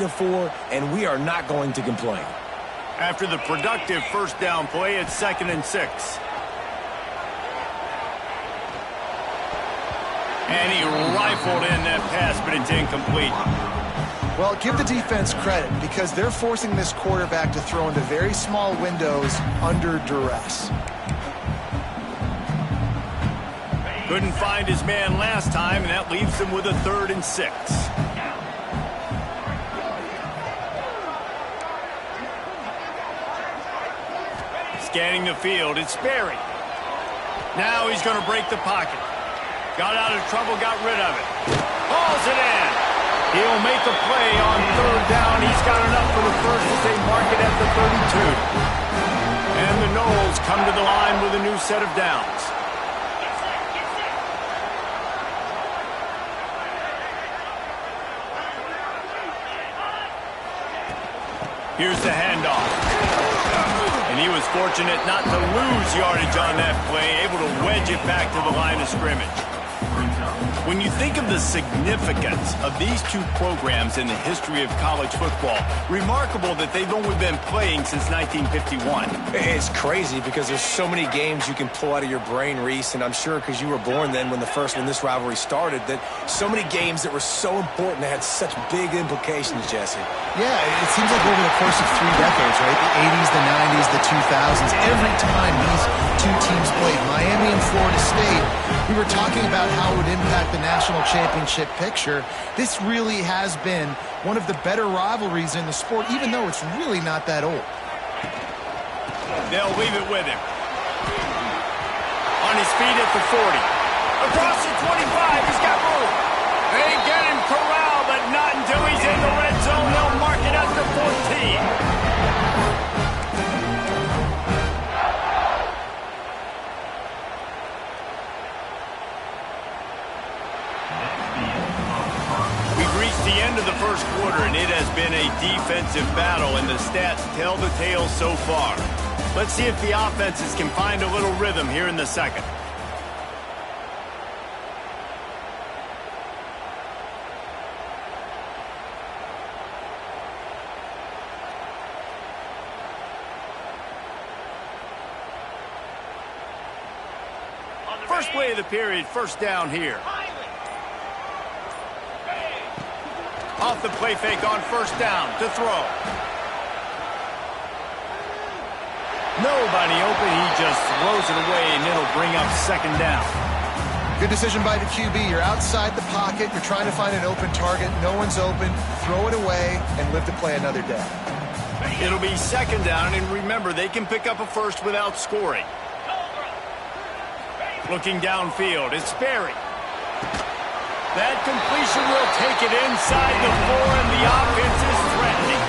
4, and we are not going to complain. After the productive first down play, it's 2nd and 6. And he rifled in that pass, but it's incomplete. Well, give the defense credit because they're forcing this quarterback to throw into very small windows under duress. Couldn't find his man last time, and that leaves him with a 3rd and 6. Scanning the field, it's Sperry. Now he's going to break the pocket. Got out of trouble, got rid of it. Hauls it in. He'll make a play on 3rd down. He's got enough for the first as they mark it at the 32. And the Noles come to the line with a new set of downs. Here's the handoff. And he was fortunate not to lose yardage on that play, able to wedge it back to the line of scrimmage. When you think of the significance of these two programs in the history of college football, remarkable that they've only been playing since 1951. It's crazy because there's so many games you can pull out of your brain, Reese, and I'm sure because you were born then when this rivalry started, that so many games that were so important that had such big implications, Jesse. Yeah, it seems like over the course of 3 decades, right? The 80s, the 90s, the 2000s, every time these two teams played, Miami and Florida State, we were talking about how it would impact the national championship picture. This really has been one of the better rivalries in the sport, even though it's really not that old. They'll leave it with him. On his feet at the 40. Across the 25, he's got room. They get him corralled, but not until he's in the red zone. They'll mark it at the 14. The end of the first quarter, and it has been a defensive battle, and the stats tell the tale so far. Let's see if the offenses can find a little rhythm here in the second. First play of the period, first down here. Off the play fake on first down to throw. Nobody open. He just throws it away, and it'll bring up 2nd down. Good decision by the QB. You're outside the pocket. You're trying to find an open target. No one's open. Throw it away and live to play another day. It'll be 2nd down, and remember, they can pick up a first without scoring. Looking downfield, it's Sperry. That completion will take it inside the 4, and the offense is threatening.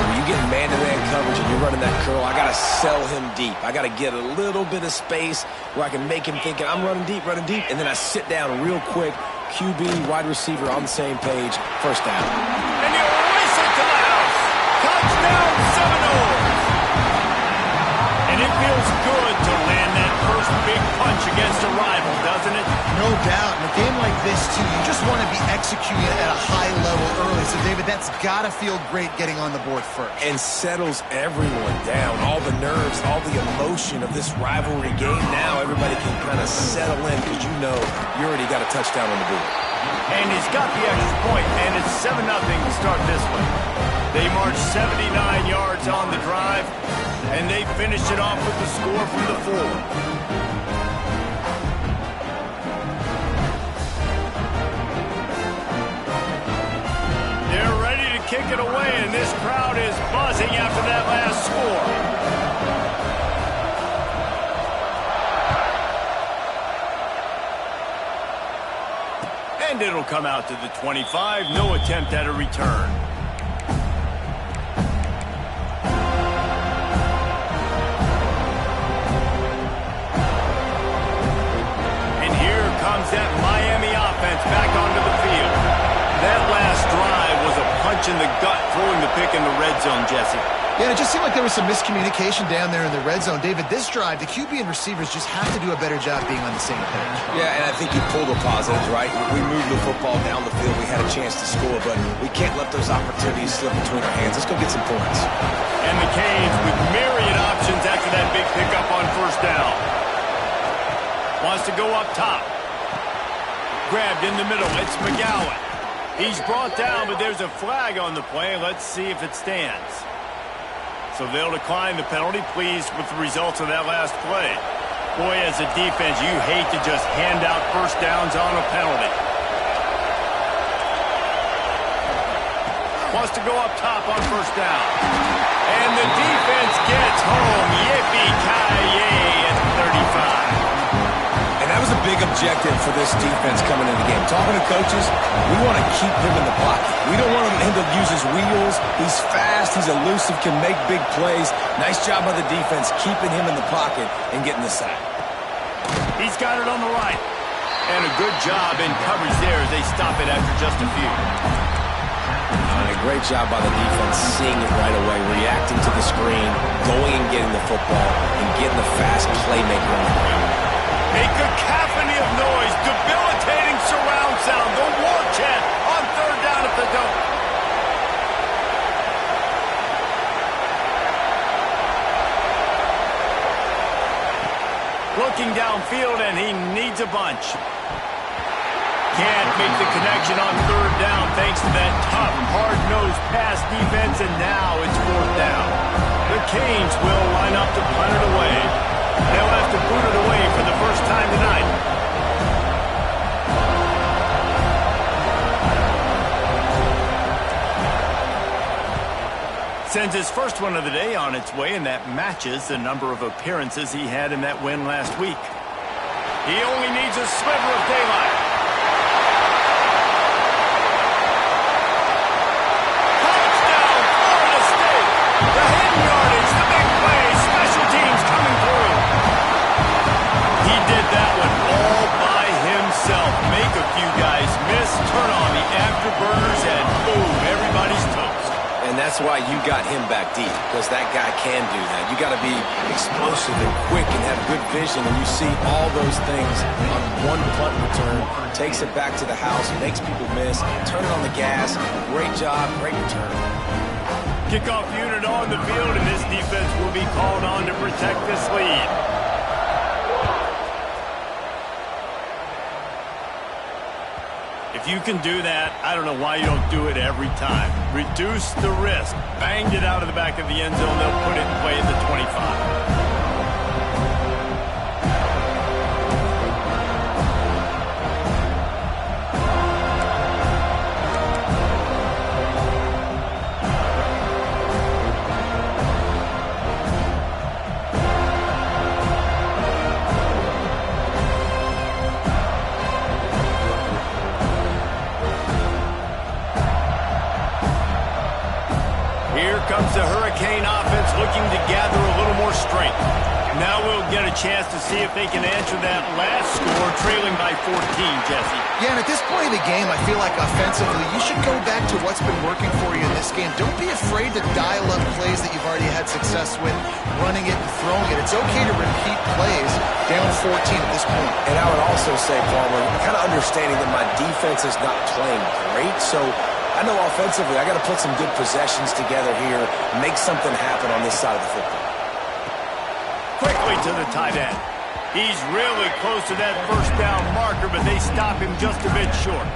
When you get man-to-man coverage and you're running that curl, I got to sell him deep. I got to get a little bit of space where I can make him think I'm running deep, and then I sit down real quick. QB, wide receiver on the same page, first down. And you race it to the house. Touchdown, Seminoles. And it feels good to land that first big punch against a rival, doesn't it? No doubt. In a game like this, too, you just want to be executing at a high level early. So, David, that's got to feel great getting on the board first. And settles everyone down. All the nerves, all the emotion of this rivalry game. Now everybody can kind of settle in because you know you already got a touchdown on the board. And he's got the extra point, and it's 7-0 to start this one. They marched 79 yards on the drive, and they finished it off with the score from the 4. Kick it away, and this crowd is buzzing after that last score. And it'll come out to the 25. No attempt at a return. And here comes that Miami offense back onto the field. That last drive was a punch in the gut throwing the pick in the red zone, Jesse. Yeah, and it just seemed like there was some miscommunication down there in the red zone. David, this drive, the QB and receivers just have to do a better job being on the same page. Yeah, and I think you pulled the positives, right? We moved the football down the field. We had a chance to score, but we can't let those opportunities slip between our hands. Let's go get some points. And the Canes with myriad options after that big pickup on first down. Wants to go up top. Grabbed in the middle. It's McGowan. He's brought down, but there's a flag on the play. Let's see if it stands. So they'll decline the penalty. Pleased with the results of that last play. Boy, as a defense, you hate to just hand out first downs on a penalty. Wants to go up top on first down. And the defense gets home. Yippee-ki-yay at 35. And that was a big objective for this defense coming into the game. Talking to coaches, we want to keep him in the pocket. We don't want him to use his wheels. He's fast. He's elusive, can make big plays. Nice job by the defense keeping him in the pocket and getting the sack. He's got it on the right. And a good job in coverage there as they stop it after just a few. And a great job by the defense seeing it right away, reacting to the screen, going and getting the football, and getting the fast playmaker on the ground. A cacophony of noise, debilitating surround sound, the war chant on third down at the Dome. Looking downfield, and he needs a bunch. Can't make the connection on third down thanks to that tough, hard-nosed pass defense, and now it's fourth down. The Canes will line up to punt it away. They'll have to boot it away for the first time tonight. Sends his first one of the day on its way, and that matches the number of appearances he had in that win last week. He only needs a sliver of daylight. Touchdown, Florida State! The hidden yardage, the big play, special teams coming through. He did that one all by himself. Make a few guys miss, turn on the afterburners, and boom, everybody's toast. And that's why you got him back deep, because that guy can do that. You got to be explosive and quick and have good vision, and you see all those things on one punt return. Takes it back to the house, makes people miss, turn it on the gas. Great job, great return. Kickoff unit on the field, and this defense will be called on to protect this lead. If you can do that, I don't know why you don't do it every time. Reduce the risk. Banged it out of the back of the end zone. They'll put it in play at the 25. Comes the Hurricane offense looking to gather a little more strength. Now we'll get a chance to see if they can answer that last score, trailing by 14, Jesse. Yeah, and at this point in the game, I feel like offensively, you should go back to what's been working for you in this game. Don't be afraid to dial up plays that you've already had success with, running it and throwing it. It's okay to repeat plays down 14 at this point. And I would also say, Palmer, kind of understanding that my defense is not playing great, so I know offensively I got to put some good possessions together here, make something happen on this side of the football. Quickly to the tight end. He's really close to that first down marker, but they stop him just a bit short.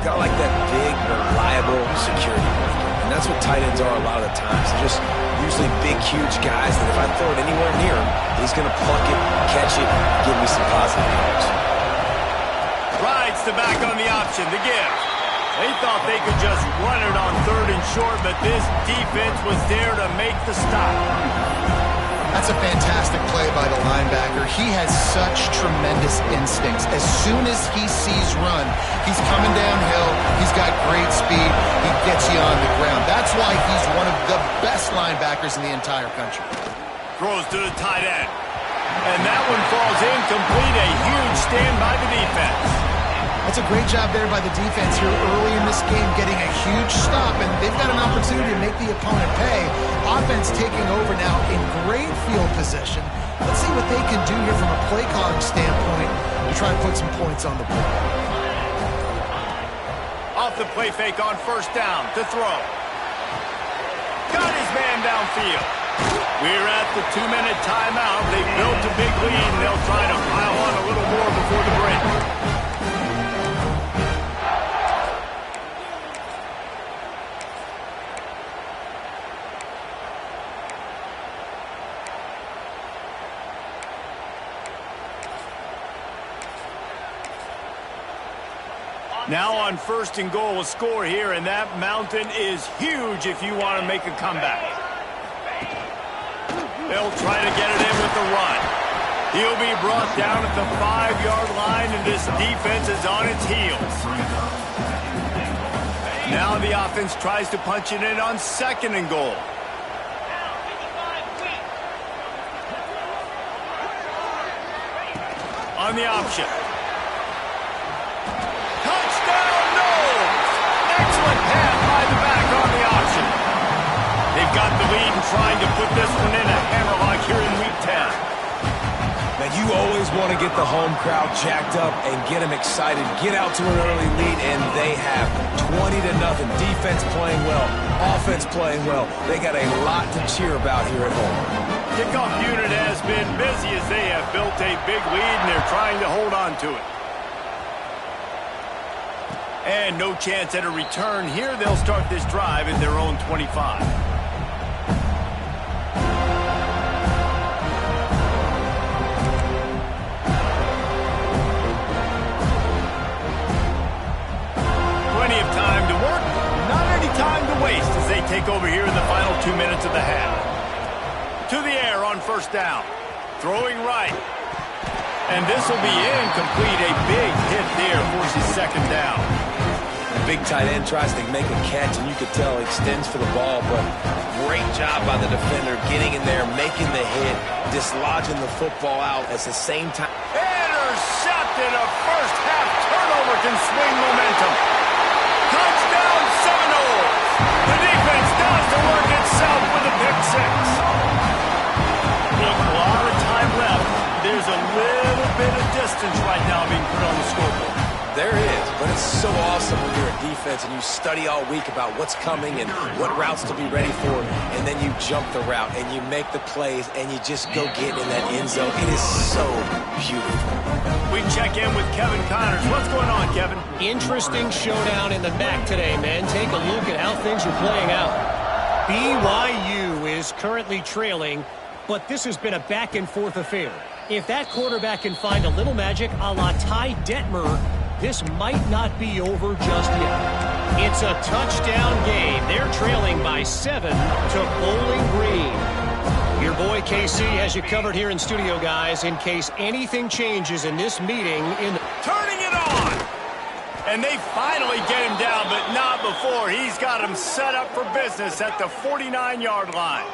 Kind of like that big, reliable security blanket. And that's what tight ends are a lot of the times. They're just usually big, huge guys that if I throw it anywhere near him, he's going to pluck it, catch it, give me some positive yards. Rides the back on the option, the give. They thought they could just run it on third and short, but this defense was there to make the stop. That's a fantastic play by the linebacker. He has such tremendous instincts. As soon as he sees run, he's coming downhill. He's got great speed. He gets you on the ground. That's why he's one of the best linebackers in the entire country. Throws to the tight end. And that one falls incomplete. A huge stand by the defense. That's a great job there by the defense here early in this game, getting a huge stop, and they've got an opportunity to make the opponent pay. Offense taking over now in great field position. Let's see what they can do here from a play calling standpoint to try and put some points on the board. Off the play fake on first down to throw. Got his man downfield. We're at the 2-minute timeout. They built a big lead, and they'll try to pile on a little more before the break. Now on first and goal, a score here, and that mountain is huge if you want to make a comeback. They'll try to get it in with the run. He'll be brought down at the 5-yard line, and this defense is on its heels. Now the offense tries to punch it in on second and goal. On the option. Excellent pass by the back on the option. They've got the lead and trying to put this one in a hammerlock here in Week 10. Now, you always want to get the home crowd jacked up and get them excited. Get out to an early lead, and they have 20-0. Defense playing well. Offense playing well. They got a lot to cheer about here at home. Kickoff unit has been busy as they have built a big lead, and they're trying to hold on to it. And no chance at a return here. They'll start this drive at their own 25. Plenty of time to work, not any time to waste as they take over here in the final 2 minutes of the half. To the air on first down. Throwing right. And this will be incomplete. A big hit there forces second down. Big tight end tries to make a catch, and you could tell he extends for the ball, but great job by the defender getting in there, making the hit, dislodging the football out at the same time. Intercepted. A first-half turnover can swing momentum. Touchdown Seminoles. The defense does the work itself with a pick six. Look, a lot of time left. There's a little bit of distance right now being put on the scoreboard. There is, but it's so awesome when you're a defense and you study all week about what's coming and what routes to be ready for, and then you jump the route and you make the plays and you just go get in that end zone. It is so beautiful. We check in with Kevin Connors. What's going on, Kevin? Interesting showdown in the MAC today, man. Take a look at how things are playing out. BYU is currently trailing, but this has been a back-and-forth affair. If that quarterback can find a little magic a la Ty Detmer, this might not be over just yet. It's a touchdown game. They're trailing by 7 to Bowling Green. Your boy KC has you covered here in studio, guys, in case anything changes in this meeting. Turning it on! And they finally get him down, but not before. He's got him set up for business at the 49-yard line.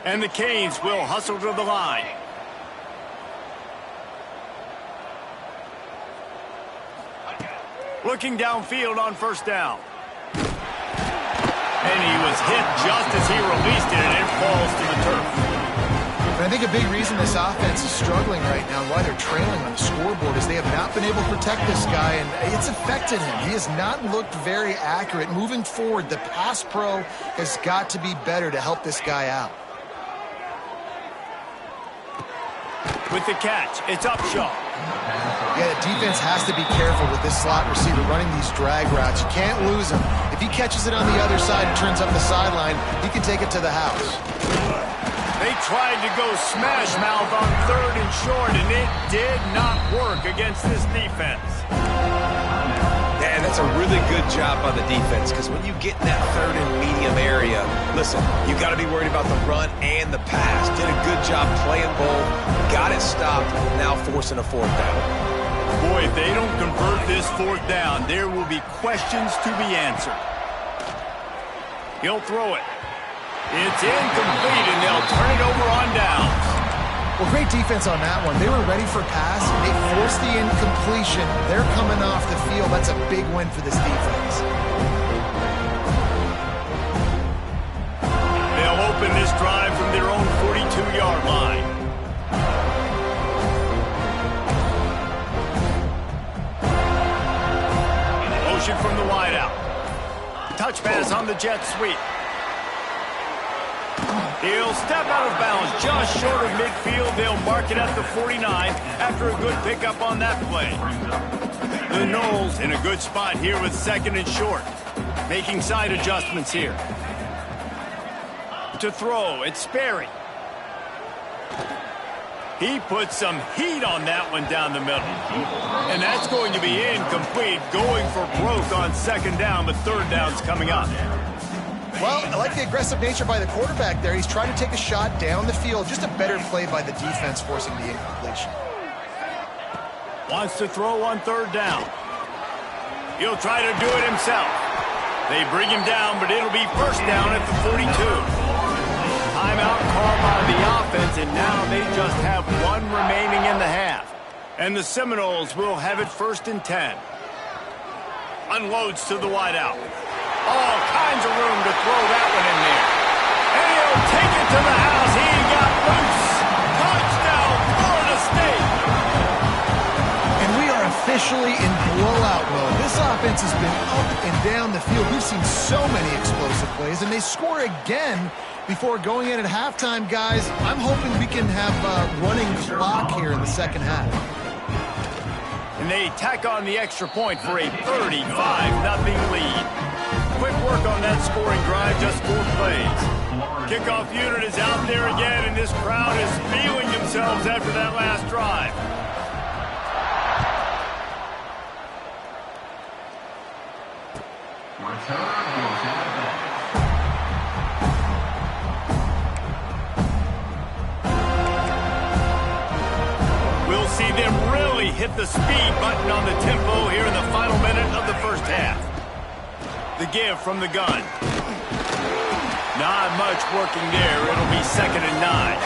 And the Canes will hustle to the line. Looking downfield on first down. And he was hit just as he released it, and it falls to the turf. But I think a big reason this offense is struggling right now and why they're trailing on the scoreboard is they have not been able to protect this guy, and it's affected him. He has not looked very accurate. Moving forward, the pass pro has got to be better to help this guy out. With the catch, it's Upshaw. Yeah, the defense has to be careful with this slot receiver running these drag routes. You can't lose him. If he catches it on the other side and turns up the sideline, he can take it to the house. They tried to go smash mouth on third and short, and it did not work against this defense. And that's a really good job by the defense, because when you get in that third and medium area, listen, you got to be worried about the run and the pass. Did a good job playing both, got it stopped, now forcing a fourth down. Boy, if they don't convert this fourth down, there will be questions to be answered. He'll throw it. It's incomplete, and they'll turn it over on downs. Well, great defense on that one. They were ready for pass. They forced the incompletion. They're coming off the field. That's a big win for this defense. pass on the jet sweep. He'll step out of bounds just short of midfield. They'll mark it at the 49 after a good pickup on that play. The Noles in a good spot here with 2nd and short. Making side adjustments here. To throw, it's Sperry. He put some heat on that one down the middle. And that's going to be incomplete, going for broke on 2nd down, but 3rd down's coming up. Well, I like the aggressive nature by the quarterback there. He's trying to take a shot down the field. Just a better play by the defense forcing the incompletion. Wants to throw on 3rd down. He'll try to do it himself. They bring him down, but it'll be 1st down at the 42. Timeout called by the offense, and now they just have 1 remaining in the half. And the Seminoles will have it 1st and 10. Unloads to the wideout. All kinds of room to throw that one in there. And he'll take it to the house. He got loose. Touchdown, Florida State. And we are officially in blowout mode. This offense has been up and down the field. We've seen so many explosive plays, and they score again before going in at halftime, guys. I'm hoping we can have a running clock here in the 2nd half. And they tack on the extra point for a 35-0 lead. Quick work on that scoring drive, just 4 plays. Kickoff unit is out there again, and this crowd is feeling themselves after that last drive. We'll see them really hit the speed button on the tempo here in the final minute of the 1st half. The give from the gun. Not much working there. It'll be 2nd and 9.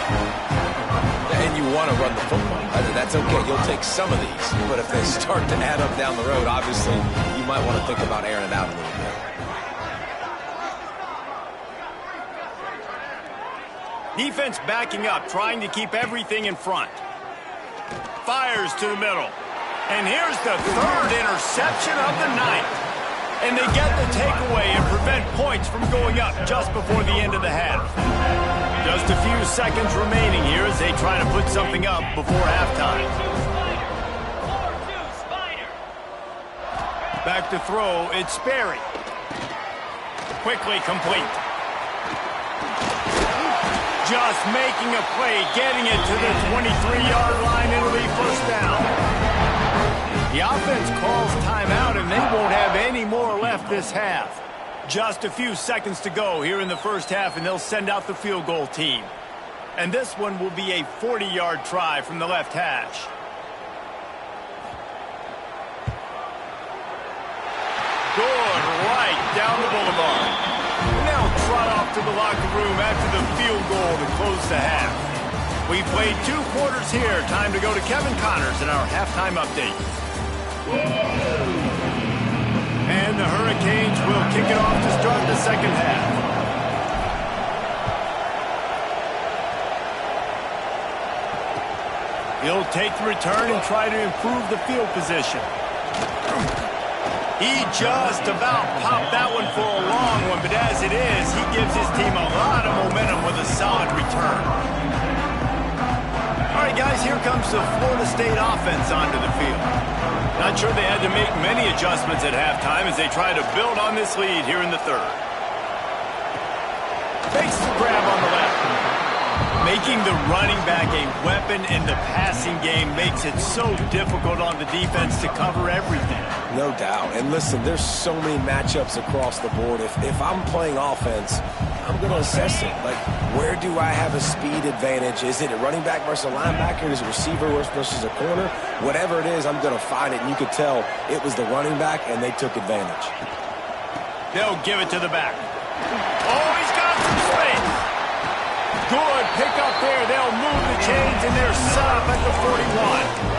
And you want to run the football. That's okay. You'll take some of these. But if they start to add up down the road, obviously, you might want to think about airing it out a little bit. Defense backing up, trying to keep everything in front. Fires to the middle. And here's the 3rd interception of the night. And they get the takeaway and prevent points from going up just before the end of the half. Just a few seconds remaining here as they try to put something up before halftime. Back to throw, it's Sperry. Quickly complete. Just making a play, getting it to the 23-yard line. It'll be 1st down. The offense calls timeout, and they won't have any more left this half. Just a few seconds to go here in the 1st half, and they'll send out the field goal team. And this one will be a 40-yard try from the left hash. Good right down the boulevard. And they'll trot off to the locker room after the field goal to close the half. We played 2 quarters here. Time to go to Kevin Connors in our halftime update. And the Hurricanes will kick it off to start the 2nd half. He'll take the return and try to improve the field position. He just about popped that one for a long one, but as it is, he gives his team a lot of momentum with a solid return. All right, guys, here comes the Florida State offense onto the field. Not sure they had to make many adjustments at halftime as they try to build on this lead here in the 3rd. Fakes the grab on the left. Making the running back a weapon in the passing game makes it so difficult on the defense to cover everything. No doubt. And listen, there's so many matchups across the board. If I'm playing offense, I'm going to assess it. Like, where do I have a speed advantage? Is it a running back versus a linebacker? Is it a receiver versus a corner? Whatever it is, I'm going to find it. And you could tell it was the running back, and they took advantage. They'll give it to the back. Oh, he's got some space. Good pickup there. They'll move the chains, and they're set up at the 41.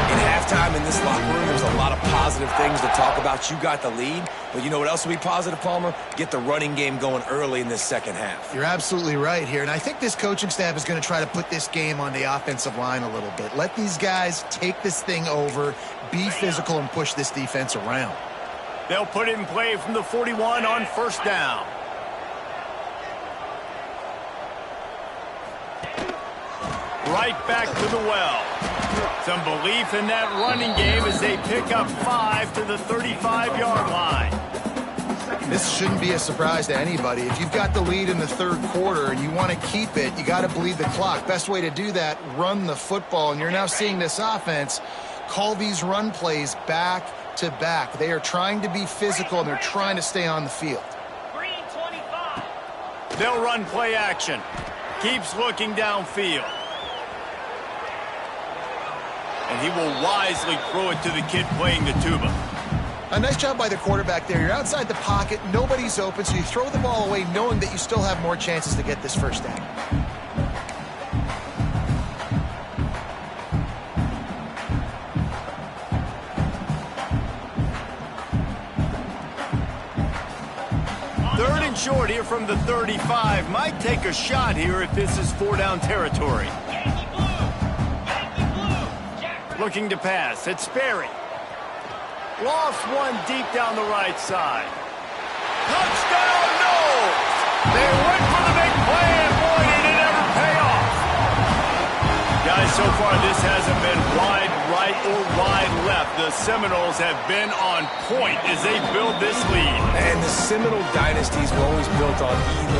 In halftime in this locker room, there's a lot of positive things to talk about. You got the lead, but you know what else will be positive, Palmer? Get the running game going early in this 2nd half. You're absolutely right here, and I think this coaching staff is going to try to put this game on the offensive line a little bit. Let these guys take this thing over, be physical, and push this defense around. They'll put it in play from the 41 on first down. Right back to the well. Some belief in that running game as they pick up 5 to the 35-yard line. This shouldn't be a surprise to anybody. If you've got the lead in the third quarter and you want to keep it, you got to bleed the clock. Best way to do that, run the football. And you're now seeing this offense call these run plays back to back. They are trying to be physical, and they're trying to stay on the field. They'll run play action. Keeps looking downfield. And he will wisely throw it to the kid playing the tuba. A nice job by the quarterback there. You're outside the pocket, nobody's open, so you throw the ball away knowing that you still have more chances to get this first down. Third and short here from the 35. Might take a shot here if this is 4-down territory. Looking to pass. It's Sperry. Lost one deep down the right side. Touchdown, no! They went for the big play, and boy, did it ever pay off. Guys, so far this hasn't been wide right or wide left. The Seminoles have been on point as they build this lead. And the Seminole dynasties were always built on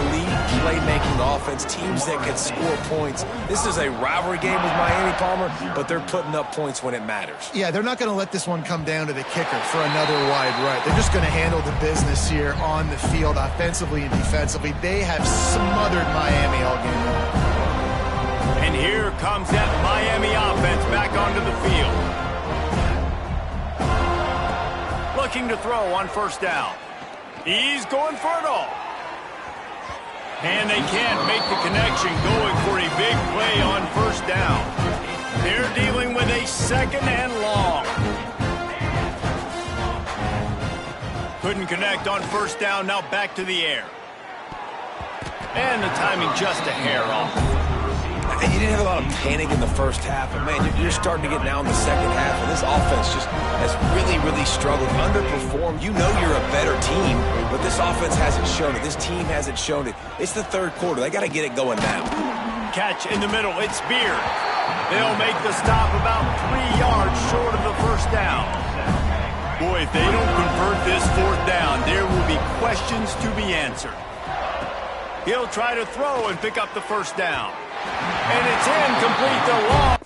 elite playmaking offense, teams that can score points. This is a rivalry game with Miami, Palmer, but they're putting up points when it matters. Yeah, they're not going to let this one come down to the kicker for another wide right. They're just going to handle the business here on the field, offensively and defensively. They have smothered Miami all game long. And here comes that Miami offense back onto the field. Looking to throw on first down. He's going for it all. And they can't make the connection, going for a big play on first down. They're dealing with a second and long. Couldn't connect on first down, now back to the air. And the timing just a hair off. And you didn't have a lot of panic in the first half, but man, you're starting to get now in the second half, and this offense just has really struggled, underperformed. You know you're a better team, but this offense hasn't shown it. This team hasn't shown it. It's the third quarter. They got to get it going now. Catch in the middle. It's Beard. They'll make the stop about 3 yards short of the first down. Boy, if they don't convert this fourth down, there will be questions to be answered. He'll try to throw and pick up the first down. And it's incomplete to long.